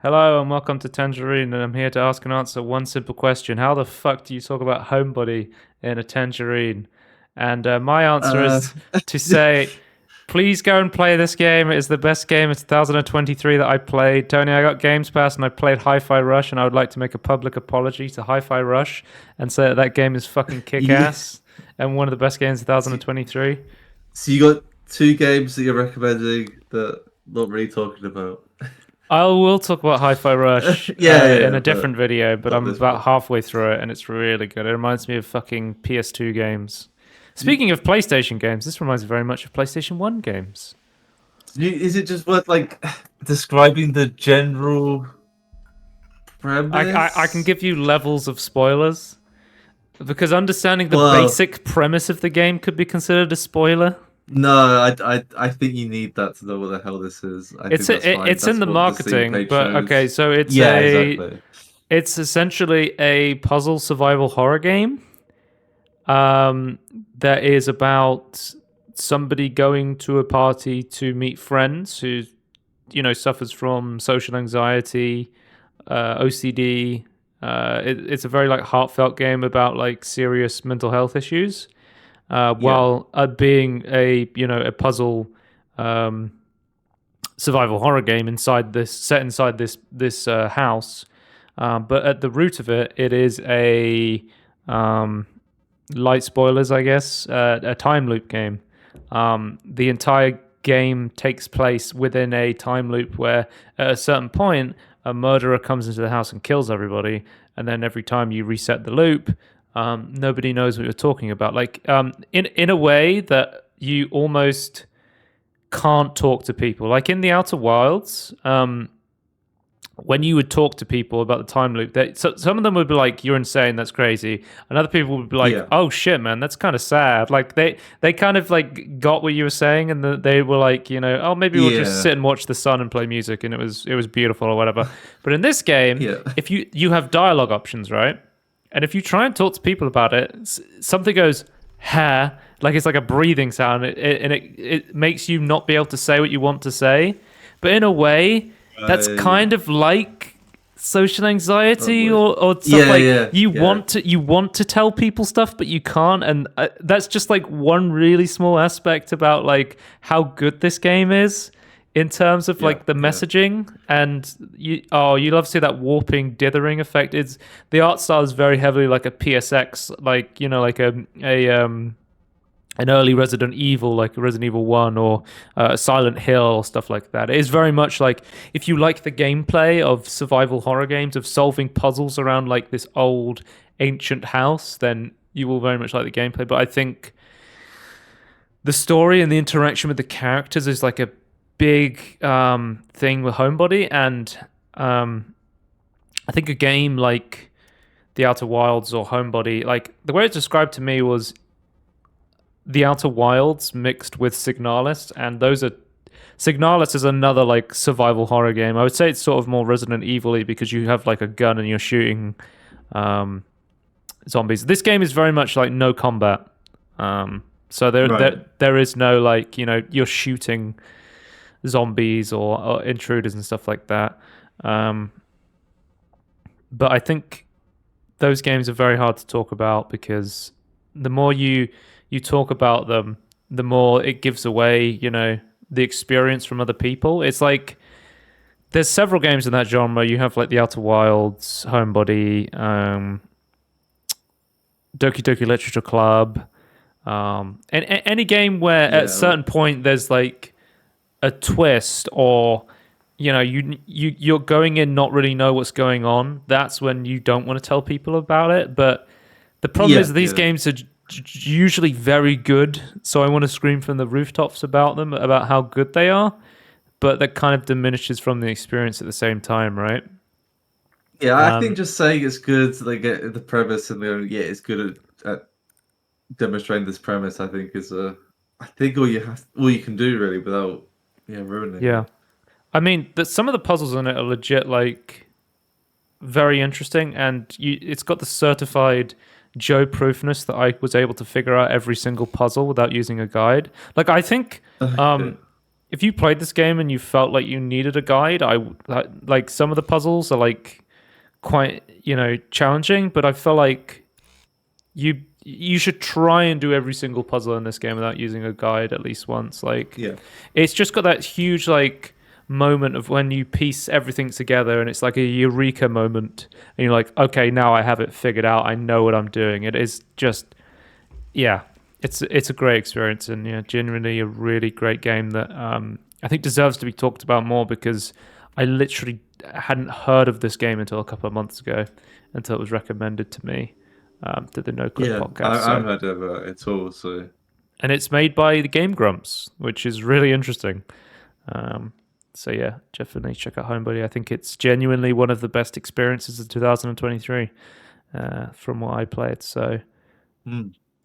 Hello and welcome to Tangerine, and I'm here to ask and answer one simple question. How the fuck do you talk about Homebody in a Tangerine? And my answer Uh, is to say, please go and play this game. It is the best game of 2023 that I played. Tony, I got Games Pass and I played Hi-Fi Rush, and I would like to make a public apology to Hi-Fi Rush and say that that game is fucking yeah. kick-ass and one of the best games of So, 2023. so you got two games that you're recommending that not really talking about. I will talk about Hi-Fi Rush in Yeah, a different but video, but not I'm this about one. halfway through it, and it's really good. It reminds me of fucking PS2 games. Speaking of PlayStation games, this reminds me very much of PlayStation 1 games. Is it just worth describing the general I can premise? give you levels of spoilers, because understanding the Well, basic premise of the game could be considered a spoiler. no, I think you need that to know what the hell this is. I think that's fine. It's in That's the what the Steam marketing, page but okay, shows. so Yeah, exactly. it's essentially a puzzle survival horror game. Um, that is about somebody going to a party to meet friends who, suffers from social anxiety, OCD. It's a very like heartfelt game about like serious mental health issues, Yeah, while being a puzzle um, survival horror game inside this set inside this house. But at the root of it, it is a um, light spoilers, I guess, a time loop game. The entire game takes place within a time loop where, at a certain point, a murderer comes into the house and kills everybody, and then every time you reset the loop, nobody knows what you're talking about. Like, in a way that you almost can't talk to people. Like in the Outer Wilds, when you would talk to people about the time loop, some of them would be like, "You're insane, that's crazy," and other people would be like, yeah, "Oh shit, man, that's kind of sad." Like they kind of like got what you were saying, and they were like, "Oh, maybe we'll just yeah, sit and watch the sun and play music," and it was beautiful or whatever. But in this game, yeah, if you have dialogue options, right, and if you try and talk to people about it, something goes ha, like it's like a breathing sound, and it makes you not be able to say what you want to say, but in a way that's right. kind of like social Oh anxiety boy. or stuff Yeah, like yeah, you yeah. want to tell people stuff but you can't, and that's just like one really small aspect about like how good this game is in terms of Yeah, like the yeah. messaging. And you love to see that warping dithering effect. It's the art style is very heavily like a PSX, like like a an early Resident Evil, like Resident Evil 1 or Silent Hill or stuff like that. It is very much like if you like the gameplay of survival horror games, of solving puzzles around like this old ancient house, then you will very much like the gameplay. But I think the story and the interaction with the characters is like a big thing with Homebody. And I think a game like The Outer Wilds or Homebody, like the way it's described to me was the Outer Wilds mixed with Signalis, and those are Signalis is another like survival horror game. I would say it's sort of more Resident Evil-y because you have like a gun and you're shooting um, zombies. This game is very much like no combat. So Right. there is no like you're shooting zombies or intruders and stuff like that. Um, but I think those games are very hard to talk about because the more you talk about them, the more it gives away, the experience from other people. It's like there's several games in that genre. You have like the Outer Wilds, Homebody, Doki Doki Literature Club, and any game where at a Yeah. certain point there's like a twist or you're going in not really know what's going on. That's when you don't want to tell people about it. But the problem Yeah, is these yeah. games are usually very good, so I want to scream from the rooftops about them, about how good they are. But that kind of diminishes from the experience at the same time, right? Yeah, I think Um, just saying it's good, the premise and yeah, it's good at demonstrating this premise, I think is I think all you can do really without ruining yeah, it. I mean, some of the puzzles in it are legit, like very interesting, and it's got the certified Joe proofness that I was able to figure out every single puzzle without using a guide. Like I think um, Okay. if you played this game and you felt like you needed a guide, like some of the puzzles are like quite challenging, but I feel like you should try and do every single puzzle in this game without using a guide at least once. Like, Yeah. it's just got that huge like moment of when you piece everything together and it's like a eureka moment and you're like, okay, now I have it figured out, I know what I'm doing. It is just, yeah, it's a great experience, and genuinely a really great game that I think deserves to be talked about more, because I literally hadn't heard of this game until a couple of months ago, until it was recommended to me to the No Clip Yeah, podcast. I've heard of it at all. So, and it's made by the Game Grumps, which is really interesting. So yeah, definitely check out Homebody. I think it's genuinely one of the best experiences of 2023 from what I played. So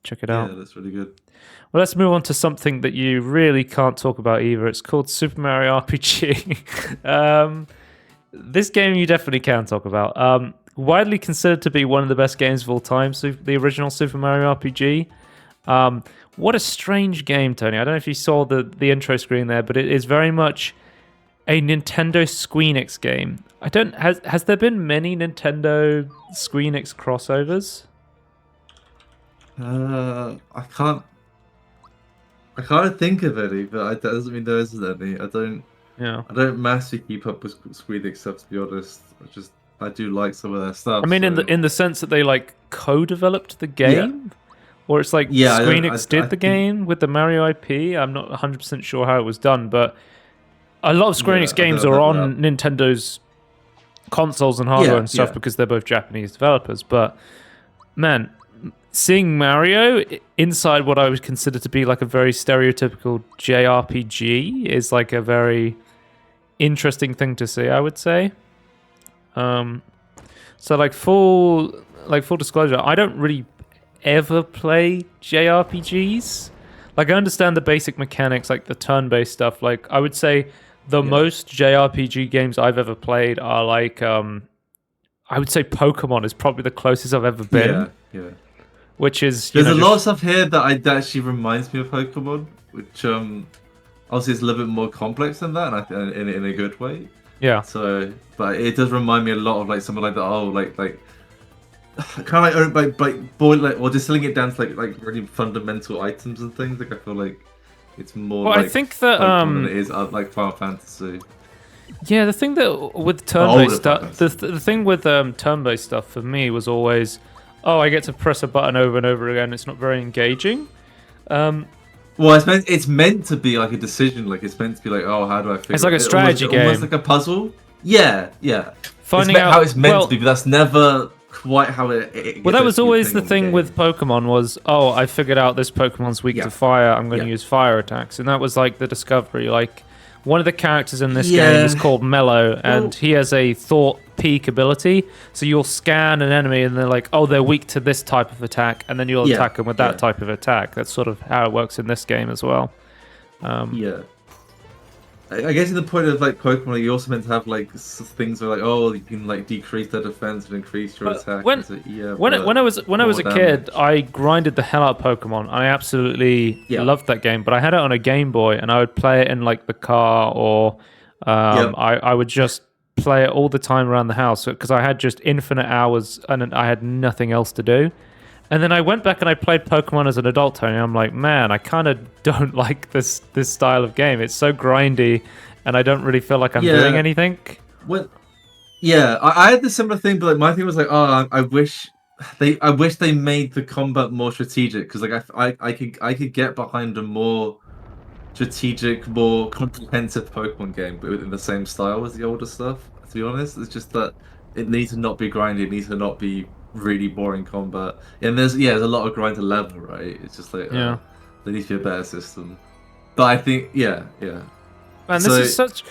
check it out. Yeah, that's really good. Well, let's move on to something that you really can't talk about either. It's called Super Mario RPG. This game you definitely can talk about. Widely considered to be one of the best games of all time, the original Super Mario RPG. What a strange game, Tony. I don't know if you saw the intro screen there, but it is very much a Nintendo Squeenix game. Has there been many Nintendo Squeenix crossovers? I can't think of any, but that doesn't mean there isn't any. I don't massively keep up with Squeenix stuff, to be honest. I do like some of their stuff. I mean, so. in the sense that they like co-developed the game, or it's like Yeah, Squeenix did the think... game with the Mario IP. I'm not 100% sure how it was done, but a lot of Square Enix games are on Nintendo's consoles and hardware and stuff because they're both Japanese developers. But man, seeing Mario inside what I would consider to be like a very stereotypical JRPG is like a very interesting thing to see, I would say. So like full disclosure, I don't really ever play JRPGs. Like, I understand the basic mechanics, like the turn-based stuff. Like, I would say the most JRPG games I've ever played are like, I would say Pokemon is probably the closest I've ever been. Yeah. Which is there's a lot of stuff here that actually reminds me of Pokemon, which obviously is a little bit more complex than that, and in a good way. Yeah. So, but it does remind me a lot of like something like that. Oh, like kind of like boil or distilling it down to like really fundamental items and things. Like I feel like it's more. Well, like I think that than it is like Final Fantasy. Yeah, the thing that with turn-based stuff, the thing with turn-based stuff for me was always, I get to press a button over and over again. It's not very engaging. Well, it's meant to be like a decision. Like it's meant to be like, how do I figure? It's like a strategy game, almost like a puzzle. Yeah. Finding out how it's meant to be, but that's never quite how it well, that was always the thing with Pokemon was, I figured out this Pokemon's weak to fire. I'm going to use fire attacks, and that was like the discovery. Like one of the characters in this game is called Mellow, and he has a thought peak ability. So you'll scan an enemy, and they're like, they're weak to this type of attack, and then you'll attack them with that type of attack. That's sort of how it works in this game as well. I guess in the point of like Pokemon, you also meant to have like things where like, you can like decrease their defense and increase your attack. When I was a kid, I grinded the hell out of Pokemon. I absolutely loved that game, but I had it on a Game Boy, and I would play it in like the car, or I would just play it all the time around the house because I had just infinite hours and I had nothing else to do. And then I went back and I played Pokemon as an adult, Tony. I'm like, man, I kind of don't like this style of game. It's so grindy, and I don't really feel like I'm doing anything. I had the similar thing, but like my thing was like, I wish they made the combat more strategic, because like I could get behind a more strategic, more comprehensive Pokemon game, but in the same style as the older stuff. To be honest, it's just that it needs to not be grindy. It needs to not be really boring combat, and there's a lot of grind to level, right? It's just like there needs to be a better system. But I think man, this is such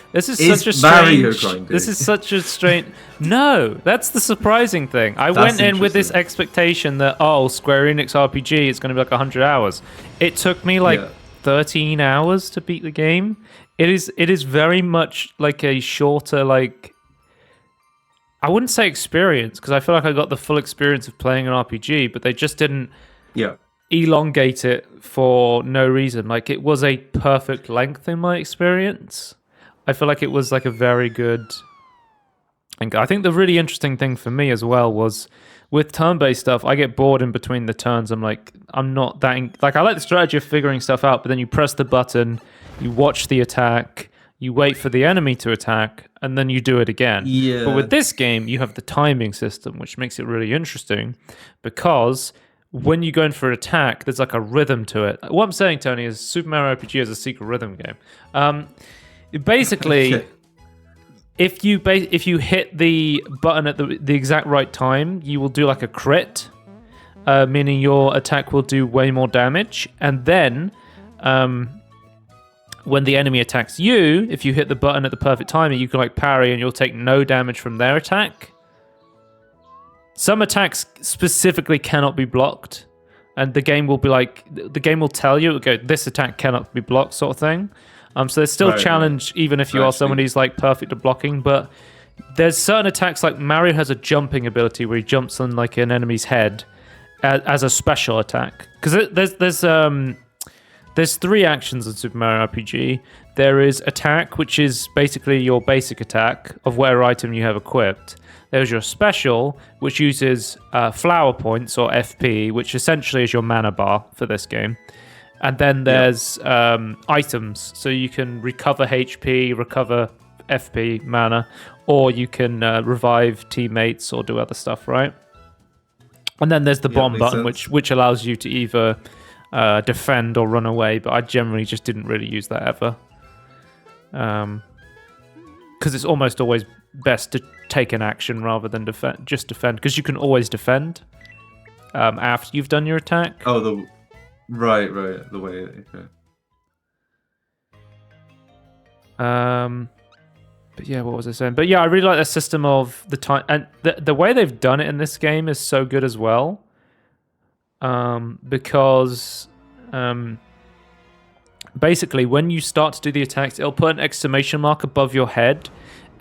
a strange no, that's the surprising thing. I went in with this expectation that Square Enix RPG is going to be like 100 hours. It took me like 13 hours to beat the game. It is very much like a shorter, like, I wouldn't say experience, because I feel like I got the full experience of playing an RPG, but they just didn't elongate it for no reason. Like it was a perfect length in my experience. I feel like it was like a very good. And I think the really interesting thing for me as well was with turn-based stuff, I get bored in between the turns. I'm like, I'm not that like I like the strategy of figuring stuff out, but then you press the button, you watch the attack, you wait for the enemy to attack, and then you do it again. Yeah. But with this game, you have the timing system, which makes it really interesting because when you go in for an attack, there's like a rhythm to it. What I'm saying, Tony, is Super Mario RPG is a secret rhythm game. Basically, if you hit the button at the exact right time, you will do like a crit, meaning your attack will do way more damage. And then, when the enemy attacks you, if you hit the button at the perfect time, you can like parry and you'll take no damage from their attack. Some attacks specifically cannot be blocked, and the game will be like, the game will tell you, okay, this attack cannot be blocked, sort of thing. So there's still a challenge, even if you are someone who's like perfect at blocking. But there's certain attacks, like Mario has a jumping ability where he jumps on like an enemy's head as a special attack. Because there's three actions in Super Mario RPG. There is attack, which is basically your basic attack of whatever item you have equipped. There's your special, which uses flower points or FP, which essentially is your mana bar for this game. And then there's items, so you can recover HP, recover FP mana, or you can revive teammates or do other stuff, right? And then there's the bomb button, which allows you to either defend or run away, but I generally just didn't really use that ever. Because it's almost always best to take an action rather than defend, because you can always defend after you've done your attack. Oh, right, the way. Okay. But yeah, what was I saying? But yeah, I really like the system of the time, and the way they've done it in this game is so good as well. Because basically when you start to do the attacks, it'll put an exclamation mark above your head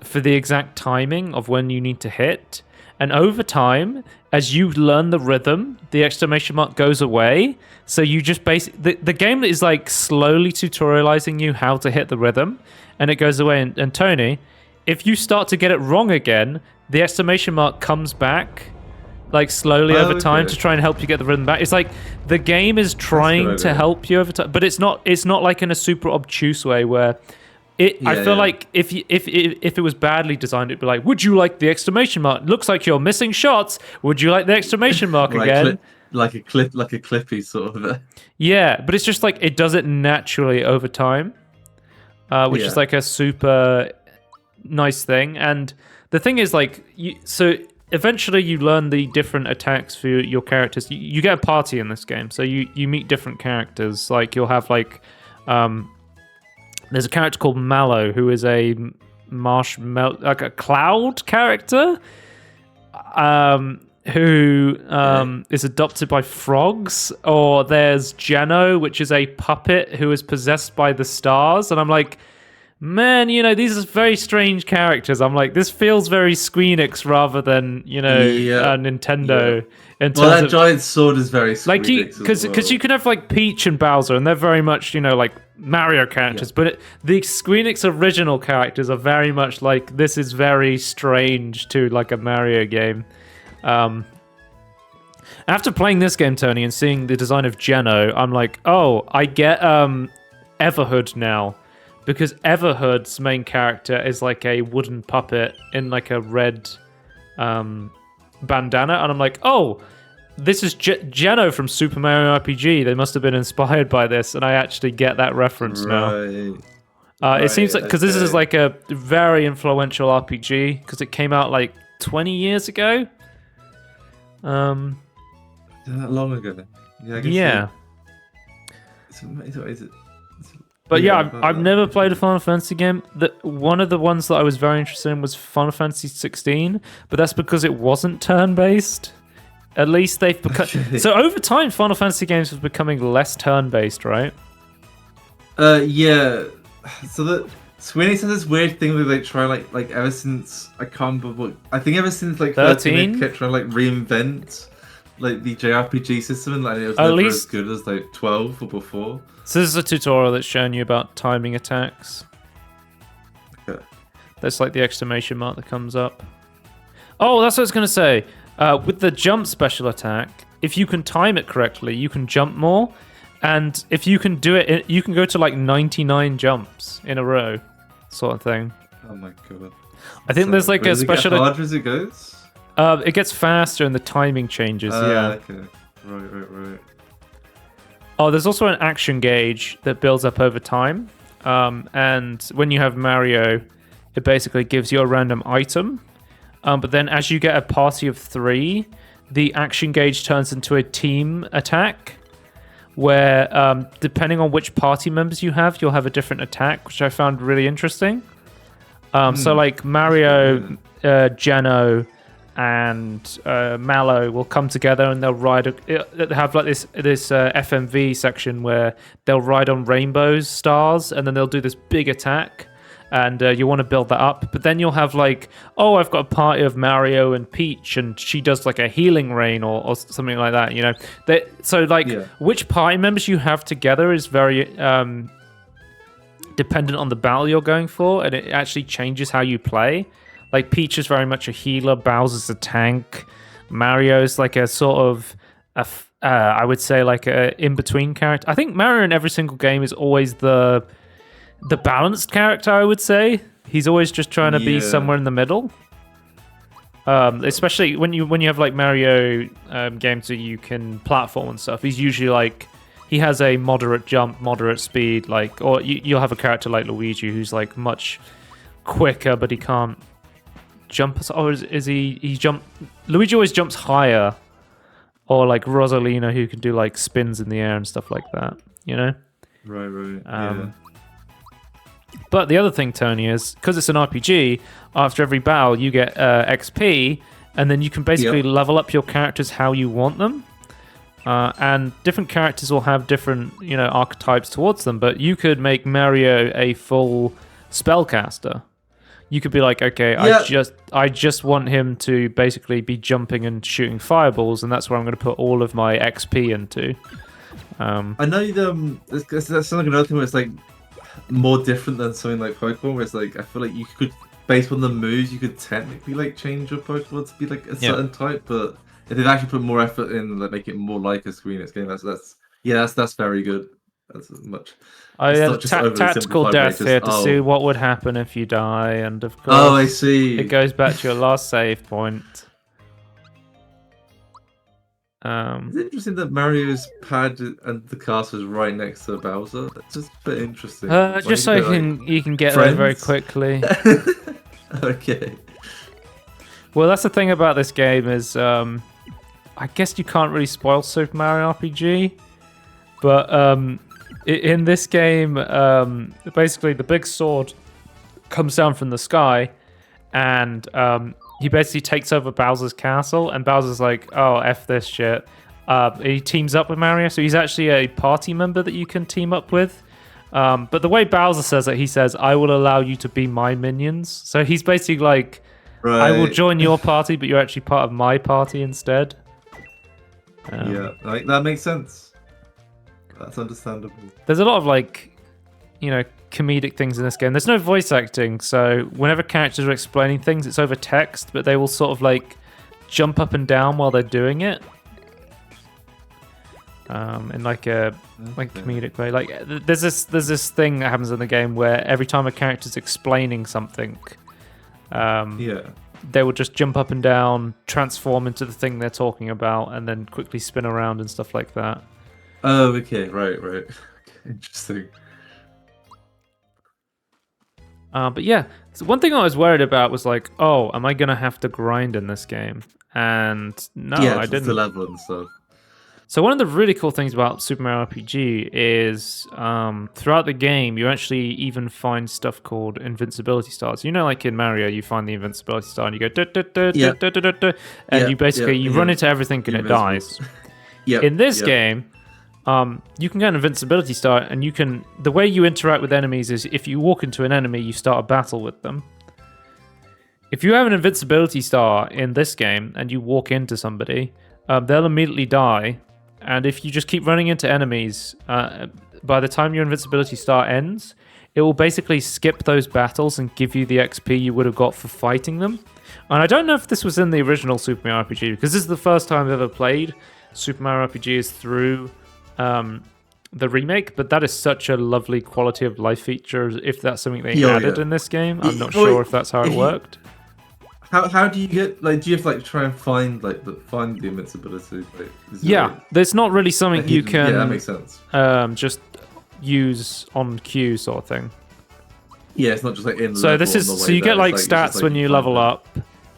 for the exact timing of when you need to hit. And over time, as you learn the rhythm, the exclamation mark goes away. So you just the game is like slowly tutorializing you how to hit the rhythm, and it goes away. And Tony, if you start to get it wrong again, the exclamation mark comes back like slowly over time to try and help you get the rhythm back. It's like the game is trying to help you over time, but it's not like in a super obtuse way where I feel like if it was badly designed, it'd be like, would you like the exclamation mark? Looks like you're missing shots. Would you like the exclamation mark again? Like a clippy sort of. Yeah, but it's just like it does it naturally over time, which is like a super nice thing. And the thing is, like, eventually you learn the different attacks for your characters. You get a party in this game, so you meet different characters. Like you'll have like there's a character called Mallow who is a like a cloud character who is adopted by frogs. Or there's Geno, which is a puppet who is possessed by the stars. And I'm like, man, these are very strange characters. I'm like, this feels very Squeenix rather than, Nintendo. Yeah. Well, that giant sword is very Squeenix like because you can have like Peach and Bowser, and they're very much like Mario characters. Yeah. But the Squeenix original characters are very much like, this is very strange to like a Mario game. After playing this game, Tony, and seeing the design of Geno, I'm like, oh, I get Everhood now. Because Everhood's main character is like a wooden puppet in like a red bandana. And I'm like, oh, this is Geno from Super Mario RPG. They must have been inspired by this. And I actually get that reference now. It seems like, because this is like a very influential RPG, because it came out like 20 years ago. That long ago? Yeah. I guess is it? But yeah, I've never played a Final Fantasy game. One of the ones that I was very interested in was Final Fantasy 16, but that's because it wasn't turn-based. At least they've become... So over time, Final Fantasy games was becoming less turn-based, right? Yeah. So Square Enix has this weird thing where they try like ever since I think ever since like 13 they kept trying to like reinvent like the JRPG system, and like, it was At never as least, good as like 12 or before. so this is a tutorial that's showing you about timing attacks. Okay. That's like the exclamation mark that comes up. Oh, that's what I was going to say. With the jump special attack, if you can time it correctly, you can jump more. And if you can do it, you can go to like 99 jumps in a row, sort of thing. Oh my god. I think there's like a does special. It get harder as it goes? It gets faster and the timing changes. Yeah. Okay. Right. Oh, there's also an action gauge that builds up over time. And when you have Mario, it basically gives you a random item. But then as you get a party of 3, the action gauge turns into a team attack, where depending on which party members you have, you'll have a different attack, which I found really interesting. So like Mario, Geno, and Mallow will come together and they'll have like this FMV section where they'll ride on rainbows, stars, and then they'll do this big attack. And you want to build that up, but then you'll have like, oh, I've got a party of Mario and Peach, and she does like a healing rain or something like that, you know. Which party members you have together is very dependent on the battle you're going for, and it actually changes how you play. Like Peach is very much a healer, Bowser's a tank, Mario's like a sort of I would say like a in-between character. I think Mario in every single game is always the balanced character, I would say. He's always just trying to be somewhere in the middle. Especially when you have like Mario games where you can platform and stuff. He's usually like, he has a moderate jump, moderate speed, like, or you'll have a character like Luigi who's like much quicker, but he can't jump. Or is he jump? Luigi always jumps higher, or like Rosalina who can do like spins in the air and stuff like that. You know? Right. But the other thing, Tony, is because it's an RPG, after every battle you get XP, and then you can basically level up your characters how you want them. And different characters will have different, archetypes towards them. But you could make Mario a full spellcaster. You could be like, okay, I just want him to basically be jumping and shooting fireballs, and that's where I'm going to put all of my XP into. I know that sounds like another thing where it's like more different than something like Pokemon, where it's like, I feel like you could, based on the moves, you could technically like change your Pokemon to be like a certain type, but if they've actually put more effort in, like make it more like a Screen X game, that's very good. That's much. I had tactical death here to see what would happen if you die, and of course, I see. It goes back to your last save point. It's interesting that Mario's pad and the castle is right next to Bowser. That's just a bit interesting. Just so you can get there very quickly. Okay. Well, that's the thing about this game is, I guess you can't really spoil Super Mario RPG, but in this game, basically the big sword comes down from the sky, and he basically takes over Bowser's castle, and Bowser's like, oh, F this shit. He teams up with Mario, so he's actually a party member that you can team up with. But the way Bowser says it, he says, I will allow you to be my minions. So he's basically like, I will join your party, but you're actually part of my party instead. That makes sense. That's understandable. There's a lot of comedic things in this game. There's no voice acting, so whenever characters are explaining things, it's over text, but they will sort of like jump up and down while they're doing it. In like a comedic way. Like there's this thing that happens in the game where every time a character's explaining something, they will just jump up and down, transform into the thing they're talking about, and then quickly spin around and stuff like that. Oh, okay, right. Interesting. But yeah, so one thing I was worried about was like, oh, am I gonna have to grind in this game? And no, I didn't. The level and stuff. So one of the really cool things about Super Mario RPG is throughout the game, you actually even find stuff called invincibility stars. You know, like in Mario, you find the invincibility star and you go, and you basically run into everything and it dies. In this game, you can get an invincibility star, and the way you interact with enemies is if you walk into an enemy, you start a battle with them. If you have an invincibility star in this game and you walk into somebody, they'll immediately die. And if you just keep running into enemies, by the time your invincibility star ends, it will basically skip those battles and give you the XP you would have got for fighting them. And I don't know if this was in the original Super Mario RPG, because this is the first time I've ever played Super Mario RPG is through the remake, but that is such a lovely quality of life feature if that's something they added in this game. I'm not sure if that's how it worked. How do you get, like, do you have to, like, try and find, like, find the invincibility? Like, there's not really something you can that makes sense. Just use on cue sort of thing. Yeah, it's not just like in so this is so you get like stats when you level up,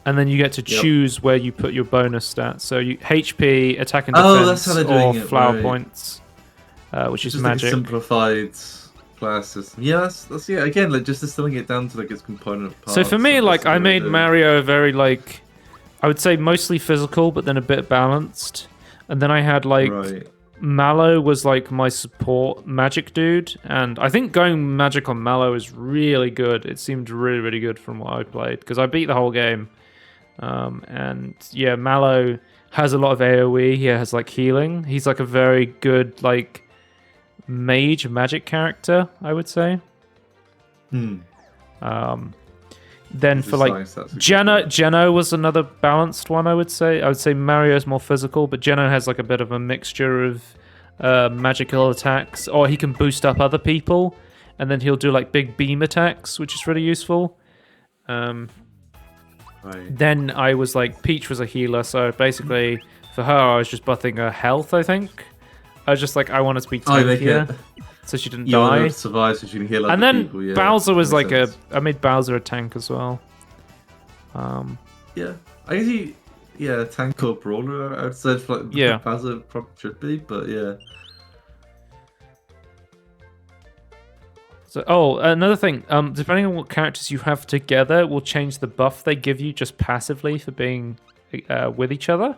and then you get to choose where you put your bonus stats. So you HP, attack and defense, or flower points, which is magic. Like a simplified class system. Yeah, that's again, like just distilling it down to like its component parts. So for me, like I made Mario very like, I would say mostly physical, but then a bit balanced. And then I had like Mallow was like my support magic dude, and I think going magic on Mallow is really good. It seemed really, really good from what I played, because I beat the whole game. And yeah, Mallow has a lot of AoE. He has like healing. He's like a very good like mage magic character, I would say. Then for like Geno was another balanced one, I would say. I would say Mario's more physical, but Geno has like a bit of a mixture of magical attacks, or he can boost up other people, and then he'll do like big beam attacks, which is really useful. Then I was like, Peach was a healer, so basically for her I was just buffing her health, I think. I was just like, I wanted to be tankier, so she didn't die. Survive so she can heal and then people, Bowser was like I made Bowser a tank as well. Yeah, I guess tank or brawler, I would say for like Bowser probably should be, but yeah. So, another thing, depending on what characters you have together, will change the buff they give you just passively for being with each other.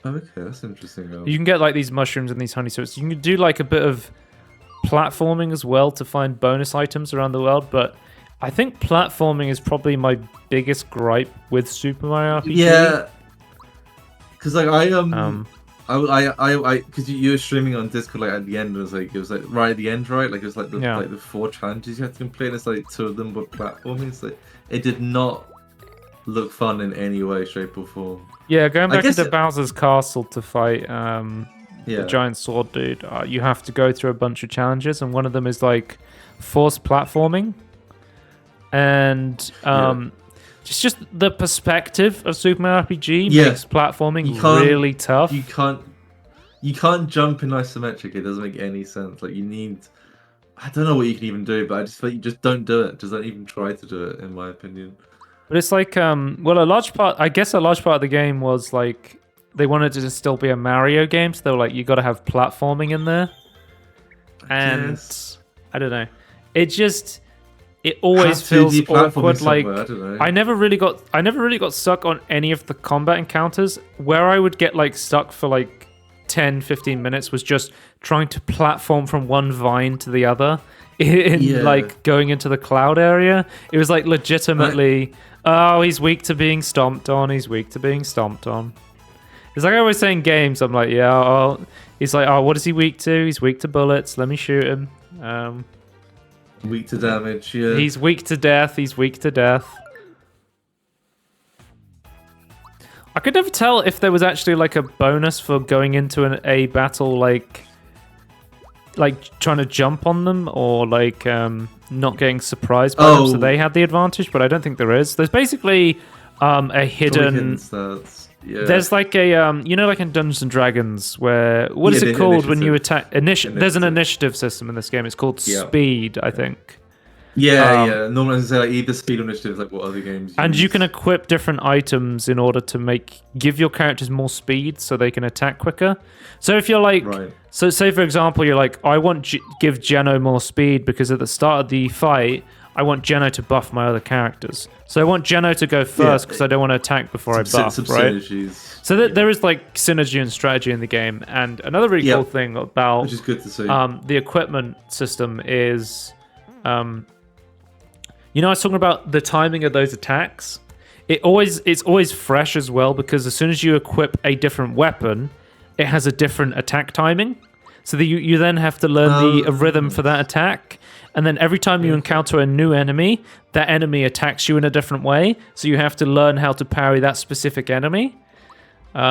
Okay, that's interesting. You can get like these mushrooms and these honey swords. You can do like a bit of platforming as well to find bonus items around the world, but I think platforming is probably my biggest gripe with Super Mario RPG. Yeah, because like because you were streaming on Discord like at the end, it was like right at the end, right? Like it was like the 4 challenges you had to complete. And it's like 2 of them were platforming. It's like it did not look fun in any way, shape, or form. Yeah, going back into Bowser's castle to fight the giant sword dude, you have to go through a bunch of challenges, and one of them is like forced platforming, and just the perspective of Super Mario RPG makes platforming really tough. You can't jump in isometric. It doesn't make any sense. Like you need, I don't know what you can even do, but I just feel like you just don't do it. Just don't even try to do it, in my opinion. But it's like, a large part of the game was like, they wanted it to still be a Mario game, so they were like, you got to have platforming in there. And I don't know. It always feels awkward. Like I never really got stuck on any of the combat encounters. Where I would get like stuck for like 10-15 minutes was just trying to platform from one vine to the other in like going into the cloud area. It was like legitimately, he's weak to being stomped on. He's weak to being stomped on. It's like I always say in games, I'm like, he's like, what is he weak to? He's weak to bullets. Let me shoot him. Weak to damage, yeah. He's weak to death. He's weak to death. I could never tell if there was actually like a bonus for going into a battle like trying to jump on them, or like not getting surprised by them, so they had the advantage. But I don't think there is. There's basically a hidden. There's like a like in Dungeons and Dragons, where what is it called when you attack? There's an initiative system in this game. It's called speed, I think. Normally it's like either speed or initiative, like what other games. And you can equip different items in order to give your characters more speed, so they can attack quicker. So if you're like, so say for example, you're like, I want give Geno more speed because at the start of the fight, I want Geno to buff my other characters. So I want Geno to go first because I don't want to attack before I buff, right? So there is like synergy and strategy in the game. And another really cool thing about which is good to see. The equipment system is, I was talking about the timing of those attacks. it's always fresh as well, because as soon as you equip a different weapon, it has a different attack timing. So that you then have to learn the rhythm for that attack. And then every time you encounter a new enemy, that enemy attacks you in a different way. So you have to learn how to parry that specific enemy.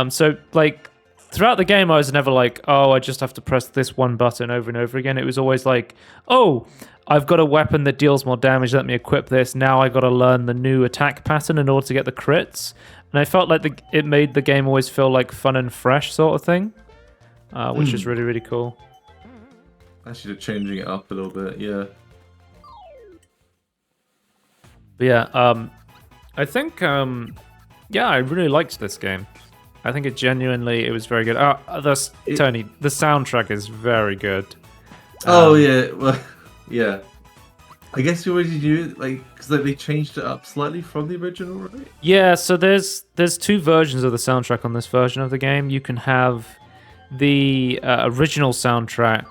So like throughout the game, I was never like, oh, I just have to press this one button over and over again. It was always like, oh, I've got a weapon that deals more damage. Let me equip this. Now I got to learn the new attack pattern in order to get the crits. And I felt like it made the game always feel like fun and fresh sort of thing. Which is really, really cool. Actually, changing it up a little bit, yeah. But yeah, I think, yeah, I really liked this game. I think it was very good. Tony, the soundtrack is very good. Oh, yeah, well, yeah. I guess you already knew, like, because they changed it up slightly from the original, right? Yeah, so there's two versions of the soundtrack on this version of the game. You can have the original soundtrack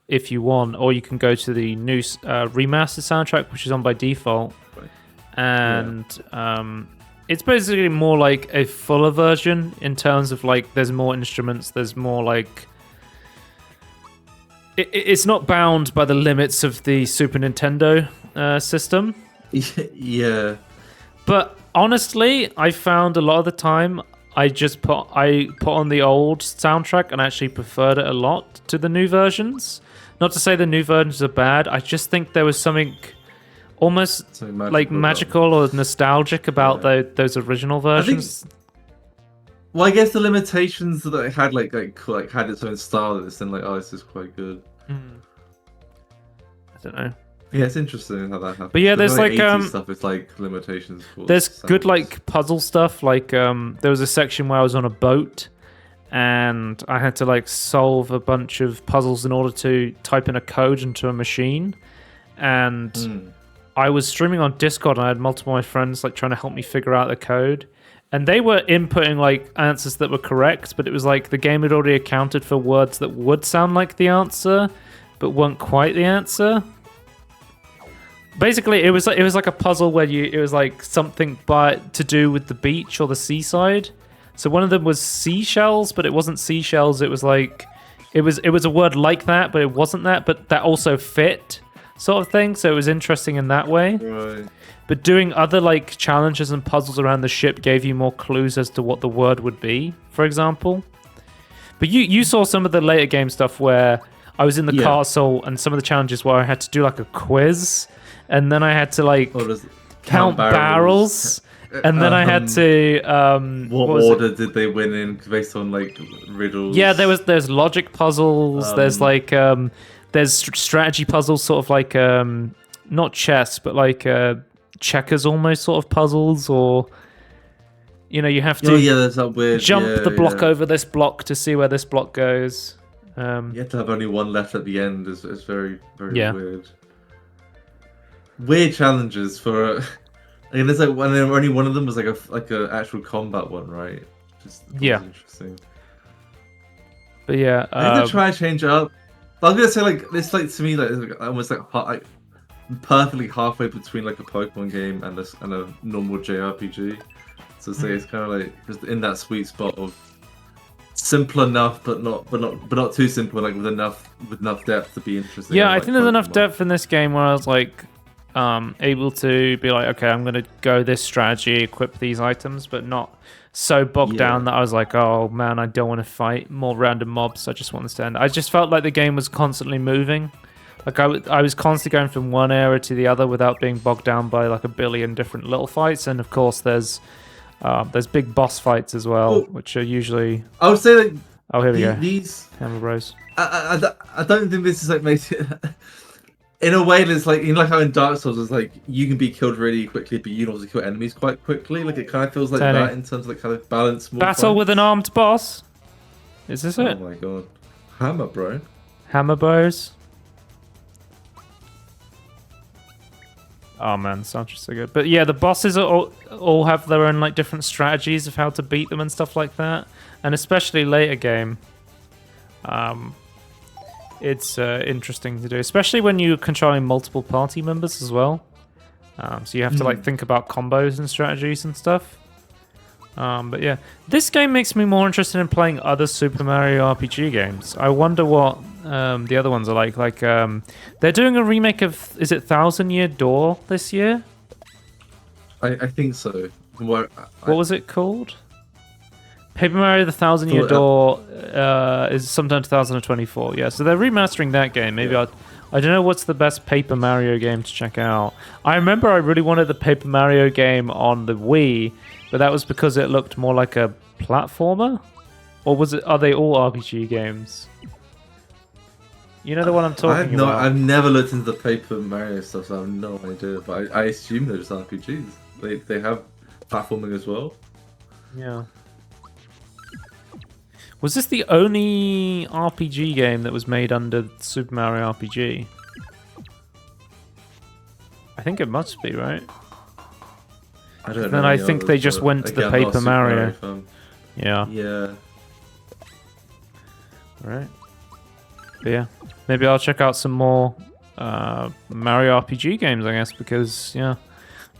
if you want, or you can go to the new remastered soundtrack, which is on by default. Right. And it's basically more like a fuller version in terms of like there's more instruments, there's more like it's not bound by the limits of the Super Nintendo system. Yeah. But honestly, I found a lot of the time I put on the old soundtrack and actually preferred it a lot to the new versions. Not to say the new versions are bad. I just think there was something almost like magical or nostalgic about those original versions. Well, I guess the limitations that it had, like had its own style. That it's then like, oh, this is quite good. I don't know. Yeah, it's interesting how that happens. But yeah, there's like stuff. It's like limitations. There's good like puzzle stuff. Like there was a section where I was on a boat, and I had to like solve a bunch of puzzles in order to type in a code into a machine. And I was streaming on Discord, and I had multiple of my friends like trying to help me figure out the code. And they were inputting like answers that were correct, but it was like the game had already accounted for words that would sound like the answer, but weren't quite the answer. Basically, it was like a puzzle where it was like something to do with the beach or the seaside. So one of them was seashells, but it wasn't seashells. It was like it was a word like that, but it wasn't that. But that also fit, sort of thing. So it was interesting in that way. Right. But doing other like challenges and puzzles around the ship gave you more clues as to what the word would be, for example. But you saw some of the later game stuff where I was in the castle, and some of the challenges where I had to do like a quiz, and then I had to like count barrels. And then I had to. What order did they win in based on like riddles? Yeah, there's logic puzzles. There's like there's strategy puzzles, sort of like not chess, but like checkers almost sort of puzzles, or you have to there's that weird jump the block over this block to see where this block goes. You have to have only one left at the end. Is very weird. Weird challenges for. And there's like only one of them was like a actual combat one, right? Just interesting. But yeah, I need to try and change it up. But I'm gonna say like this, like to me, like almost like perfectly halfway between like a Pokemon game and a normal JRPG. So it's kind of like just in that sweet spot of simple enough, but not too simple, like with enough depth to be interesting. Yeah, I think there's enough depth in this game where I was like. Able to be like, okay, I'm going to go this strategy, equip these items, but not so bogged down that I was like, oh man, I don't want to fight more random mobs. I just want to stand. I just felt like the game was constantly moving. Like I was constantly going from one area to the other without being bogged down by like a billion different little fights. And of course, there's big boss fights as well, which are usually. I would say that. Oh, here we go. These Hammer Bros. I don't think this is like makes it. In a way, it's like how in Dark Souls, it's like you can be killed really quickly, but you can also kill enemies quite quickly. Like it kind of feels like that in terms of like kind of balance. Battle with an armed boss. Is this it? Oh my god, Hammer Bro. Hammer Bros. Oh man, sounds just so good. But yeah, the bosses all have their own like different strategies of how to beat them and stuff like that, and especially later game. It's interesting to do, especially when you're controlling multiple party members as well. So you have to like think about combos and strategies and stuff. But yeah, this game makes me more interested in playing other Super Mario RPG games. I wonder what the other ones are like. Like they're doing a remake of, is it Thousand Year Door this year? I think so. What was it called? Paper Mario: The Thousand Year Door is sometime 2024. Yeah, so they're remastering that game. Maybe I don't know what's the best Paper Mario game to check out. I remember I really wanted the Paper Mario game on the Wii, but that was because it looked more like a platformer, or was it? Are they all RPG games? You know the one I'm talking about. I've never looked into the Paper Mario stuff, so I have no idea. But I assume they're just RPGs. They have platforming as well. Yeah. Was this the only RPG game that was made under Super Mario RPG? I think it must be, right? I don't know. Then I think they just went to the Paper Mario. Yeah. Yeah. Right. But yeah, maybe I'll check out some more Mario RPG games, I guess, because yeah,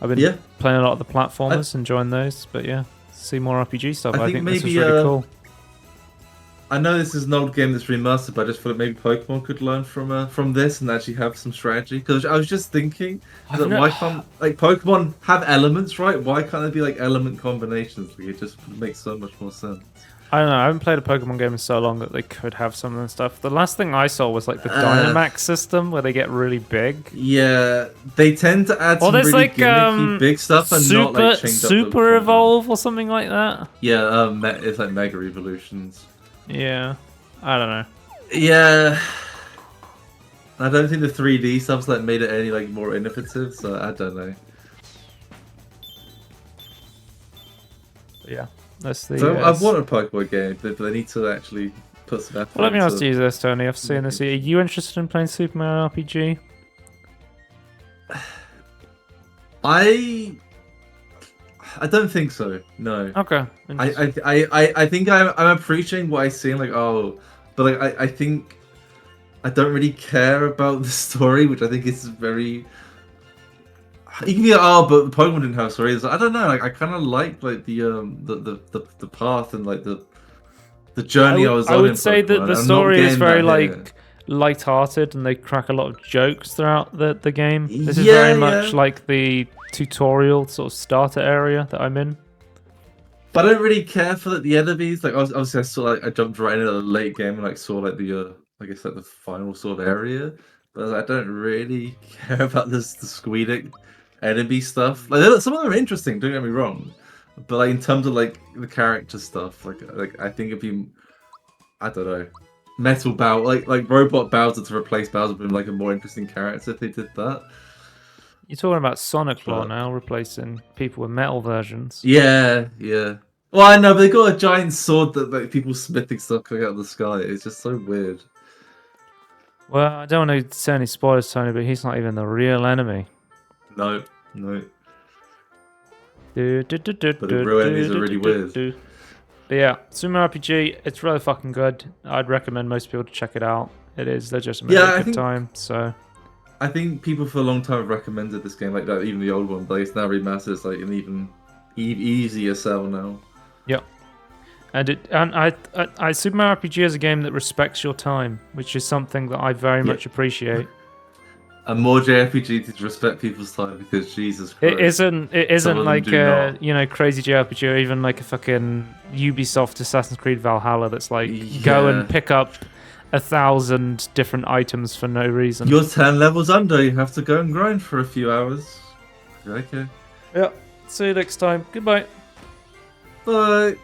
I've been playing a lot of the platformers, enjoying those. But yeah, see more RPG stuff. I think this was really cool. I know this is an old game that's remastered, but I just thought maybe Pokemon could learn from this and actually have some strategy. Because I was just thinking that why can't like Pokemon have elements, right? Why can't there be like element combinations? Like, it just makes so much more sense. I don't know. I haven't played a Pokemon game in so long that they could have some of the stuff. The last thing I saw was like the Dynamax system where they get really big. Yeah, they tend to add some really like, gimmicky big stuff and not like change Super Evolve or something like that. Yeah, it's like Mega Evolutions. Yeah, I don't know. Yeah, I don't think the 3D stuff's like made it any like more innovative, so I don't know. Yeah, that's the. So I've wanted a Pokemon game, but they need to actually put some effort. Well, let me ask you this, Tony. I've seen this. Are you interested in playing Super Mario RPG? I don't think so. No. Okay. I think I'm appreciating what I see. Like, but like I think I don't really care about the story, which I think is very. You can be like, but the Pokemon didn't have a story. I don't know. Like I kind of like the path and like the journey I was on. I would say that the story is very like light-hearted, and they crack a lot of jokes throughout the game. This is very much like the tutorial sort of starter area that I'm in. But I don't really care for the enemies. Like obviously, I saw like I jumped right into the late game and like saw like the I guess like the final sort of area. But I don't really care about the squealing enemy stuff. Like some of them are interesting. Don't get me wrong. But like in terms of like the character stuff, like I think it'd be I don't know. Metal Bowser, like Robot Bowser to replace Bowser with like a more interesting character if they did that. You're talking about Sonic Claw now, replacing people with metal versions. Yeah. Well, I know, but they got a giant sword that like people smithing stuff coming out of the sky. It's just so weird. Well, I don't want to say any spoilers, Tony, but he's not even the real enemy. No. But the real enemies are really weird. But yeah, Super Mario RPG, it's really fucking good. I'd recommend most people to check it out. It is legitimately a good time. So I think people for a long time have recommended this game, like that, even the old one, but it's now remastered. It's like an even easier sell now. Yep. And I Super Mario RPG is a game that respects your time, which is something that I very much appreciate. And more JRPG to respect people's time, because Jesus Christ. It isn't like a crazy JRPG or even like a fucking Ubisoft Assassin's Creed Valhalla that's like go and pick up 1,000 different items for no reason. You're 10 levels under, you have to go and grind for a few hours. Okay. Yeah. See you next time. Goodbye. Bye.